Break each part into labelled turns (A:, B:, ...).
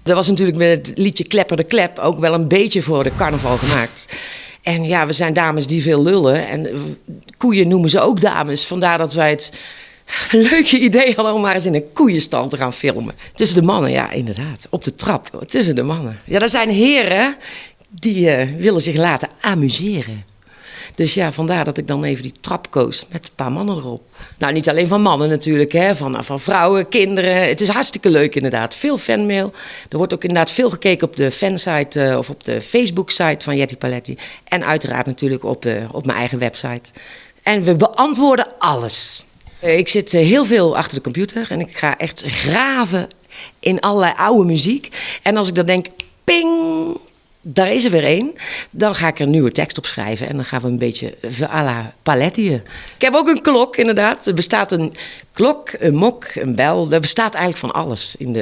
A: Dat was natuurlijk met het liedje Klepper de Klep ook wel een beetje voor de carnaval gemaakt. En ja, we zijn dames die veel lullen. En koeien noemen ze ook dames. Vandaar dat wij het leuke idee hadden om maar eens in een koeienstal te gaan filmen. Tussen de mannen, ja, inderdaad. Op de trap, tussen de mannen. Ja, er zijn heren die willen zich laten amuseren. Dus ja, vandaar dat ik dan even die trap koos met een paar mannen erop. Nou, niet alleen van mannen natuurlijk, hè, van vrouwen, kinderen. Het is hartstikke leuk inderdaad. Veel fanmail. Er wordt ook inderdaad veel gekeken op de fansite of op de Facebook-site van Jetty Paletti. En uiteraard natuurlijk op mijn eigen website. En we beantwoorden alles. Ik zit heel veel achter de computer en ik ga echt graven in allerlei oude muziek. En als ik dan denk, ping, daar is er weer één. Dan ga ik er een nieuwe tekst op schrijven en dan gaan we een beetje à la Paletti. Ik heb ook een klok inderdaad. Er bestaat een klok, een mok, een bel. Er bestaat eigenlijk van alles in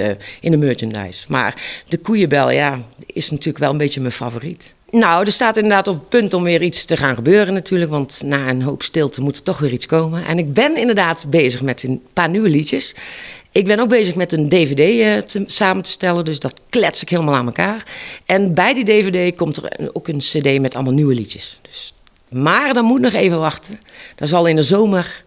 A: de merchandise. Maar de koeienbel, ja, is natuurlijk wel een beetje mijn favoriet. Nou, er staat inderdaad op het punt om weer iets te gaan gebeuren natuurlijk. Want na een hoop stilte moet er toch weer iets komen. En ik ben inderdaad bezig met een paar nieuwe liedjes. Ik ben ook bezig met een dvd samen te stellen. Dus dat klets ik helemaal aan elkaar. En bij die dvd komt er ook een cd met allemaal nieuwe liedjes. Dus, maar dan moet nog even wachten. Dat zal in de zomer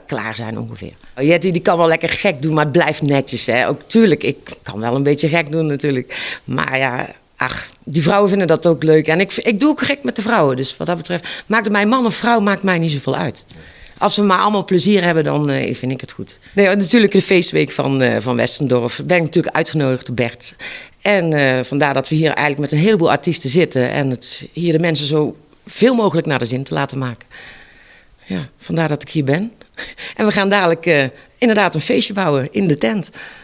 A: klaar zijn ongeveer. Jetty die kan wel lekker gek doen, maar het blijft netjes. Hè? Ook tuurlijk, ik kan wel een beetje gek doen natuurlijk. Maar ja, ach, die vrouwen vinden dat ook leuk. En ik doe ook gek met de vrouwen. Dus wat dat betreft, maakt het mij man of vrouw, maakt mij niet zoveel uit. Als we maar allemaal plezier hebben, dan vind ik het goed. Nee, natuurlijk de feestweek van Westendorf. Ben ik natuurlijk uitgenodigd door Bert. En vandaar dat we hier eigenlijk met een heleboel artiesten zitten. En hier de mensen zo veel mogelijk naar de zin te laten maken. Ja, vandaar dat ik hier ben. En we gaan dadelijk inderdaad een feestje bouwen in de tent.